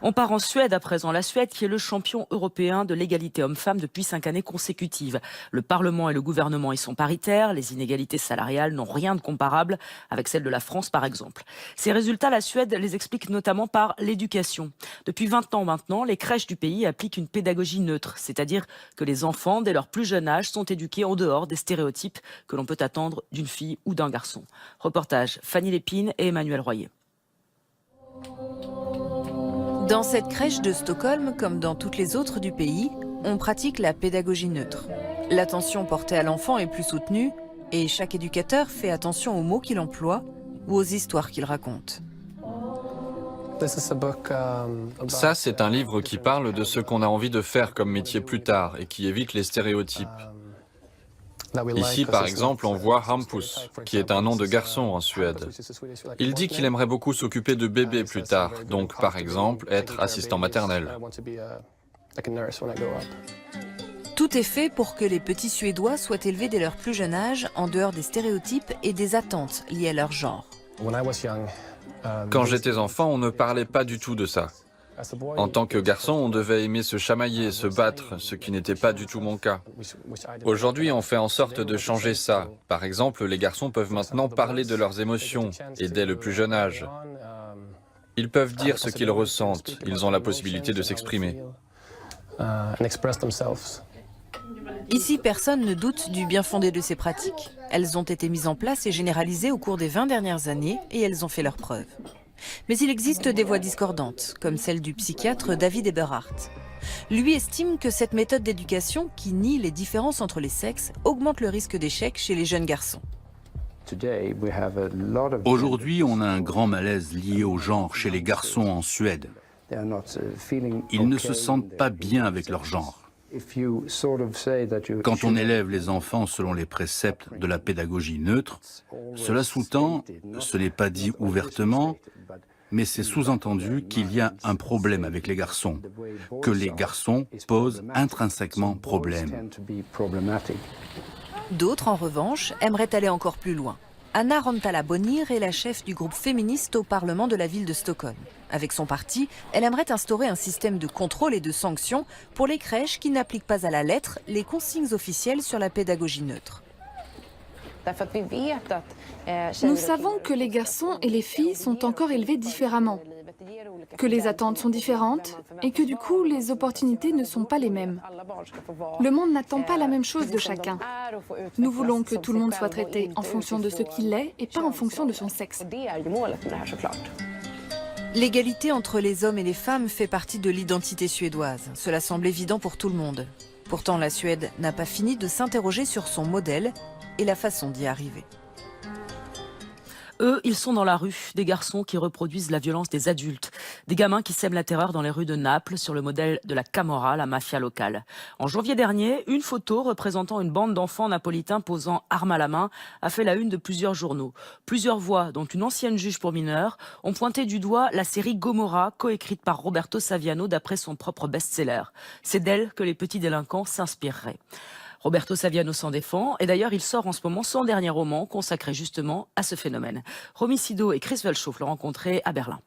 On part en Suède à présent. La Suède qui est le champion européen de l'égalité homme-femme depuis 5 années consécutives. Le Parlement et le gouvernement y sont paritaires. Les inégalités salariales n'ont rien de comparable avec celles de la France par exemple. Ces résultats, la Suède les explique notamment par l'éducation. Depuis 20 ans maintenant, les crèches du pays appliquent une pédagogie neutre. C'est-à-dire que les enfants, dès leur plus jeune âge, sont éduqués en dehors des stéréotypes que l'on peut attendre d'une fille ou d'un garçon. Reportage Fanny Lépine et Emmanuel Royer. Dans cette crèche de Stockholm, comme dans toutes les autres du pays, on pratique la pédagogie neutre. L'attention portée à l'enfant est plus soutenue et chaque éducateur fait attention aux mots qu'il emploie ou aux histoires qu'il raconte. Ça, c'est un livre qui parle de ce qu'on a envie de faire comme métier plus tard et qui évite les stéréotypes. Ici, par exemple, on voit Hampus, qui est un nom de garçon en Suède. Il dit qu'il aimerait beaucoup s'occuper de bébés plus tard, donc par exemple être assistant maternel. Tout est fait pour que les petits Suédois soient élevés dès leur plus jeune âge en dehors des stéréotypes et des attentes liées à leur genre. Quand j'étais enfant, on ne parlait pas du tout de ça. En tant que garçon, on devait aimer se chamailler, se battre, ce qui n'était pas du tout mon cas. Aujourd'hui, on fait en sorte de changer ça. Par exemple, les garçons peuvent maintenant parler de leurs émotions, et dès le plus jeune âge. Ils peuvent dire ce qu'ils ressentent, ils ont la possibilité de s'exprimer. Ici, personne ne doute du bien fondé de ces pratiques. Elles ont été mises en place et généralisées au cours des 20 dernières années et elles ont fait leurs preuves. Mais il existe des voix discordantes, comme celle du psychiatre David Eberhardt. Lui estime que cette méthode d'éducation, qui nie les différences entre les sexes, augmente le risque d'échec chez les jeunes garçons. Aujourd'hui, on a un grand malaise lié au genre chez les garçons en Suède. Ils ne se sentent pas bien avec leur genre. Quand on élève les enfants selon les préceptes de la pédagogie neutre, cela sous-tend, ce n'est pas dit ouvertement, mais c'est sous-entendu qu'il y a un problème avec les garçons, que les garçons posent intrinsèquement problème. D'autres, en revanche, aimeraient aller encore plus loin. Anna Rantala Bonir est la chef du groupe féministe au Parlement de la ville de Stockholm. Avec son parti, elle aimerait instaurer un système de contrôle et de sanctions pour les crèches qui n'appliquent pas à la lettre les consignes officielles sur la pédagogie neutre. Nous savons que les garçons et les filles sont encore élevés différemment, que les attentes sont différentes et que du coup les opportunités ne sont pas les mêmes. Le monde n'attend pas la même chose de chacun. Nous voulons que tout le monde soit traité en fonction de ce qu'il est et pas en fonction de son sexe. L'égalité entre les hommes et les femmes fait partie de l'identité suédoise. Cela semble évident pour tout le monde. Pourtant, la Suède n'a pas fini de s'interroger sur son modèle et la façon d'y arriver. Eux, ils sont dans la rue, des garçons qui reproduisent la violence des adultes, des gamins qui sèment la terreur dans les rues de Naples sur le modèle de la Camorra, la mafia locale. En janvier dernier, une photo représentant une bande d'enfants napolitains posant arme à la main a fait la une de plusieurs journaux. Plusieurs voix, dont une ancienne juge pour mineurs, ont pointé du doigt la série Gomorra, coécrite par Roberto Saviano d'après son propre best-seller. C'est d'elle que les petits délinquants s'inspireraient. Roberto Saviano s'en défend et d'ailleurs il sort en ce moment son dernier roman consacré justement à ce phénomène. Romy Sido et Chris Welchoff l'ont rencontré à Berlin.